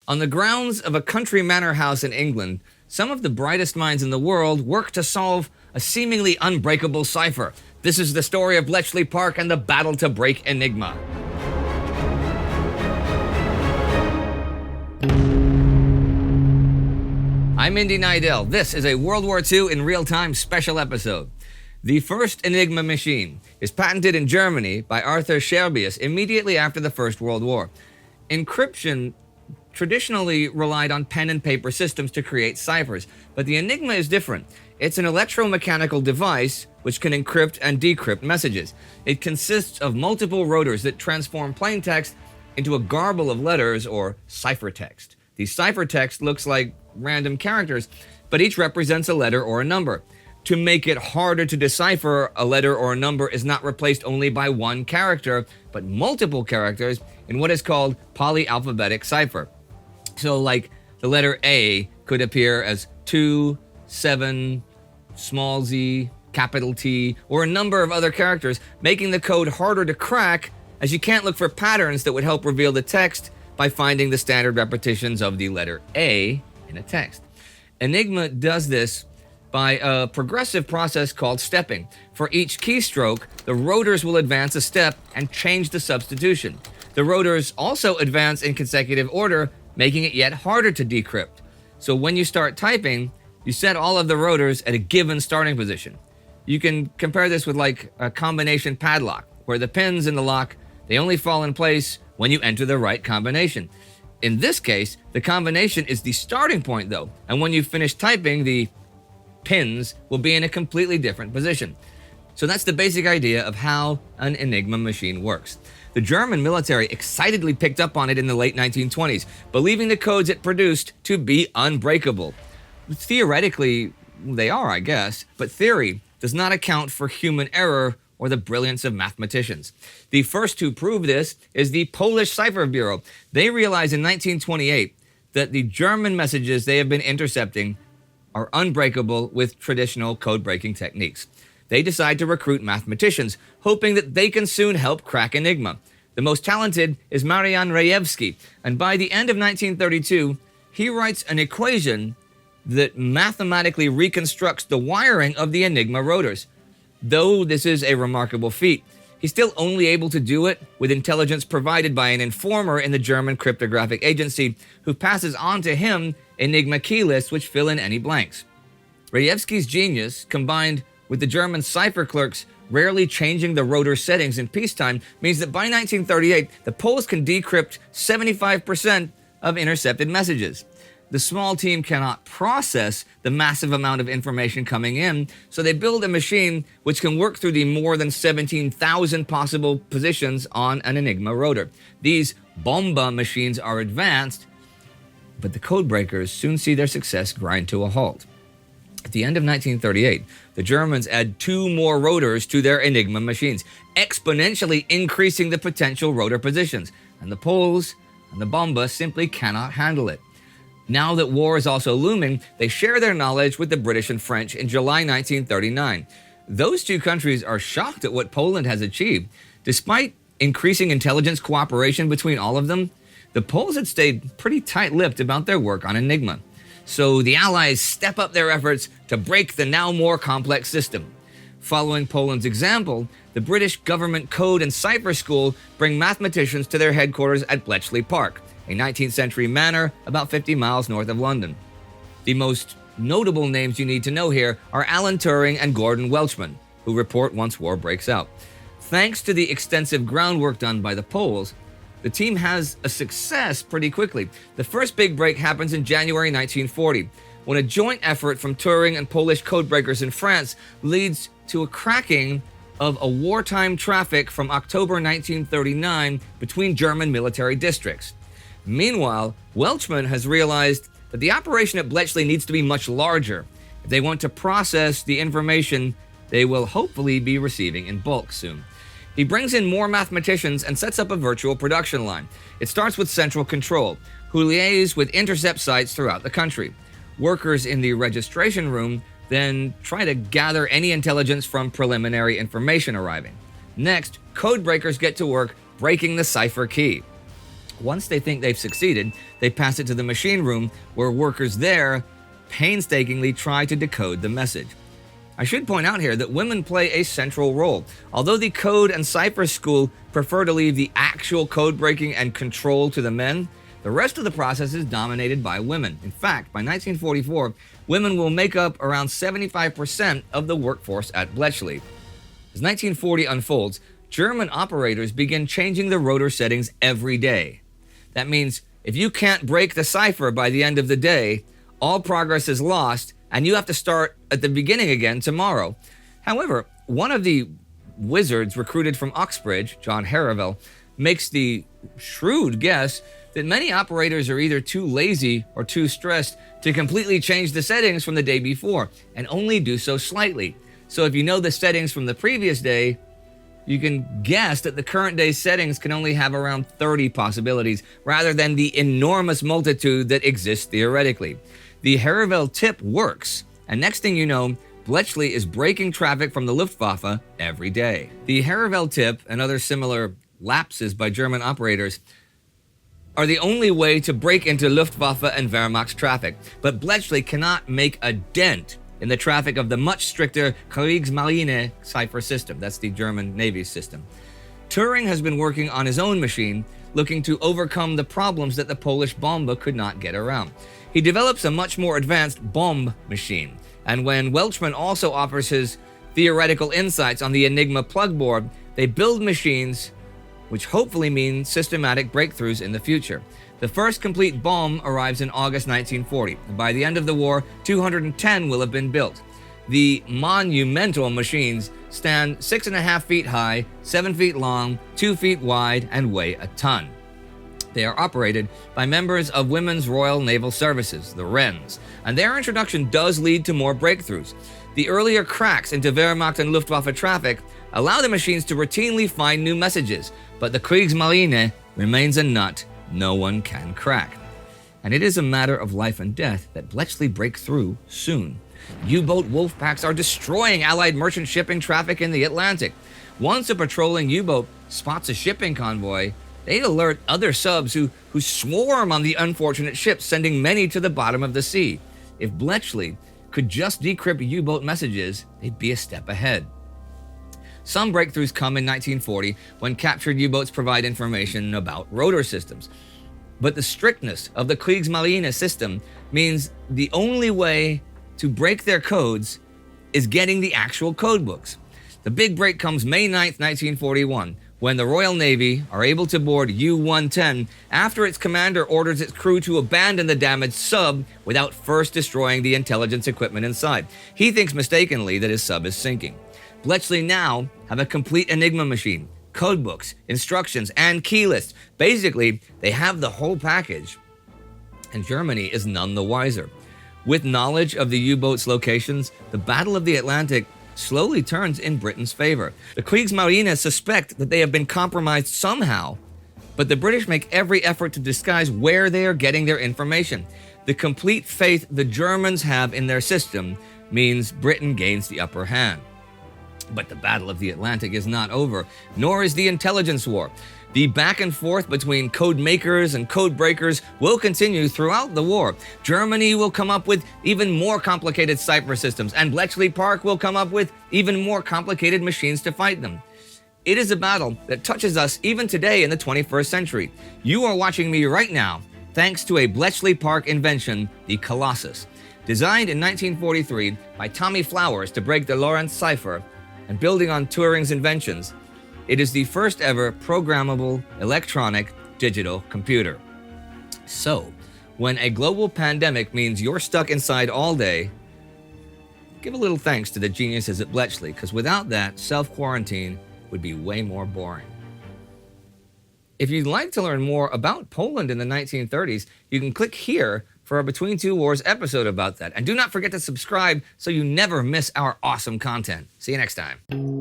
On the grounds of a country manor house in England, some of the brightest minds in the world work to solve a seemingly unbreakable cipher. This is the story of Bletchley Park and the battle to break Enigma. I'm Indy Neidell. This is a World War II in real-time special episode. The first Enigma machine is patented in Germany by Arthur Scherbius immediately after the First World War. Encryption traditionally relied on pen and paper systems to create ciphers, but the Enigma is different. It's an electromechanical device which can encrypt and decrypt messages. It consists of multiple rotors that transform plain text into a garble of letters or ciphertext. The ciphertext looks like random characters, but each represents a letter or a number. To make it harder to decipher, a letter or a number is not replaced only by one character, but multiple characters in what is called polyalphabetic cipher. So like the letter A could appear as 2, 7, small z, capital T, or a number of other characters, making the code harder to crack as you can't look for patterns that would help reveal the text by finding the standard repetitions of the letter A in a text. Enigma does this by a progressive process called stepping. For each keystroke, the rotors will advance a step and change the substitution. The rotors also advance in consecutive order, making it yet harder to decrypt. So when you start typing, you set all of the rotors at a given starting position. You can compare this with like a combination padlock, where the pins in the lock, they only fall in place when you enter the right combination. In this case, the combination is the starting point though, and when you finish typing, the pins will be in a completely different position. So that's the basic idea of how an Enigma machine works. The German military excitedly picked up on it in the late 1920s, believing the codes it produced to be unbreakable. Theoretically, they are, I guess, but theory does not account for human error or the brilliance of mathematicians. The first to prove this is the Polish Cipher Bureau. They realized in 1928 that the German messages they have been intercepting are unbreakable with traditional code-breaking techniques. They decide to recruit mathematicians, hoping that they can soon help crack Enigma. The most talented is Marian Rejewski, and by the end of 1932, he writes an equation that mathematically reconstructs the wiring of the Enigma rotors. Though this is a remarkable feat, he's still only able to do it with intelligence provided by an informer in the German cryptographic agency who passes on to him Enigma key lists which fill in any blanks. Rejewski's genius, combined with the German cipher clerks rarely changing the rotor settings in peacetime, means that by 1938, the Poles can decrypt 75% of intercepted messages. The small team cannot process the massive amount of information coming in, so they build a machine which can work through the more than 17,000 possible positions on an Enigma rotor. These Bombe machines are advanced, but the codebreakers soon see their success grind to a halt. At the end of 1938, the Germans add 2 more rotors to their Enigma machines, exponentially increasing the potential rotor positions, and the Poles and the Bombe simply cannot handle it. Now that war is also looming, they share their knowledge with the British and French in July 1939. Those two countries are shocked at what Poland has achieved. Despite increasing intelligence cooperation between all of them, the Poles had stayed pretty tight-lipped about their work on Enigma. So the Allies step up their efforts to break the now more complex system. Following Poland's example, the British Government Code and Cipher School bring mathematicians to their headquarters at Bletchley Park, a 19th century manor about 50 miles north of London. The most notable names you need to know here are Alan Turing and Gordon Welchman, who report once war breaks out. Thanks to the extensive groundwork done by the Poles, the team has a success pretty quickly. The first big break happens in January 1940, when a joint effort from Turing and Polish codebreakers in France leads to a cracking of a wartime traffic from October 1939 between German military districts. Meanwhile, Welchman has realized that the operation at Bletchley needs to be much larger if they want to process the information they will hopefully be receiving in bulk soon. He brings in more mathematicians and sets up a virtual production line. It starts with central control, who liaise with intercept sites throughout the country. Workers in the registration room then try to gather any intelligence from preliminary information arriving. Next, code breakers get to work breaking the cipher key. Once they think they've succeeded, they pass it to the machine room, where workers there painstakingly try to decode the message. I should point out here that women play a central role. Although the code and cipher school prefer to leave the actual code breaking and control to the men, the rest of the process is dominated by women. In fact, by 1944, women will make up around 75% of the workforce at Bletchley. As 1940 unfolds, German operators begin changing the rotor settings every day. That means if you can't break the cipher by the end of the day, all progress is lost, and you have to start at the beginning again tomorrow. However, one of the wizards recruited from Uxbridge, John Haravel, makes the shrewd guess that many operators are either too lazy or too stressed to completely change the settings from the day before, and only do so slightly. So if you know the settings from the previous day, you can guess that the current day's settings can only have around 30 possibilities, rather than the enormous multitude that exists theoretically. The Haravel tip works, and next thing you know, Bletchley is breaking traffic from the Luftwaffe every day. The Haravel tip and other similar lapses by German operators are the only way to break into Luftwaffe and Wehrmacht's traffic, but Bletchley cannot make a dent in the traffic of the much stricter Kriegsmarine cipher system. That's the German Navy system. Turing has been working on his own machine, looking to overcome the problems that the Polish Bombe could not get around. He develops a much more advanced Bombe machine, and when Welchman also offers his theoretical insights on the Enigma plug board, they build machines which hopefully mean systematic breakthroughs in the future. The first complete bomb arrives in August 1940, and by the end of the war, 210 will have been built. The monumental machines stand 6.5 feet high, 7 feet long, 2 feet wide, and weigh a ton. They are operated by members of Women's Royal Naval Services, the Wrens, and their introduction does lead to more breakthroughs. The earlier cracks into Wehrmacht and Luftwaffe traffic allow the machines to routinely find new messages, but the Kriegsmarine remains a nut no one can crack. And it is a matter of life and death that Bletchley break through soon. U-boat wolf packs are destroying Allied merchant shipping traffic in the Atlantic. Once a patrolling U-boat spots a shipping convoy, they alert other subs who swarm on the unfortunate ships, sending many to the bottom of the sea. If Bletchley could just decrypt U-boat messages, they'd be a step ahead. Some breakthroughs come in 1940 when captured U-boats provide information about rotor systems. But the strictness of the Kriegsmarine system means the only way to break their codes is getting the actual code books. The big break comes May 9th, 1941, when the Royal Navy are able to board U-110 after its commander orders its crew to abandon the damaged sub without first destroying the intelligence equipment inside. He thinks mistakenly that his sub is sinking. Bletchley now have a complete Enigma machine, code books, instructions, and key lists. Basically, they have the whole package, and Germany is none the wiser. With knowledge of the U-boats' locations, the Battle of the Atlantic slowly turns in Britain's favor. The Kriegsmarine suspect that they have been compromised somehow, but the British make every effort to disguise where they are getting their information. The complete faith the Germans have in their system means Britain gains the upper hand. But the Battle of the Atlantic is not over, nor is the intelligence war. The back and forth between code makers and code breakers will continue throughout the war. Germany will come up with even more complicated cipher systems, and Bletchley Park will come up with even more complicated machines to fight them. It is a battle that touches us even today in the 21st century. You are watching me right now, thanks to a Bletchley Park invention, the Colossus. Designed in 1943 by Tommy Flowers to break the Lorentz cipher, and building on Turing's inventions, it is the first ever programmable electronic digital computer. So, when a global pandemic means you're stuck inside all day, give a little thanks to the geniuses at Bletchley, because without that, self-quarantine would be way more boring. If you'd like to learn more about Poland in the 1930s, you can click here for a Between Two Wars episode about that. And do not forget to subscribe so you never miss our awesome content. See you next time.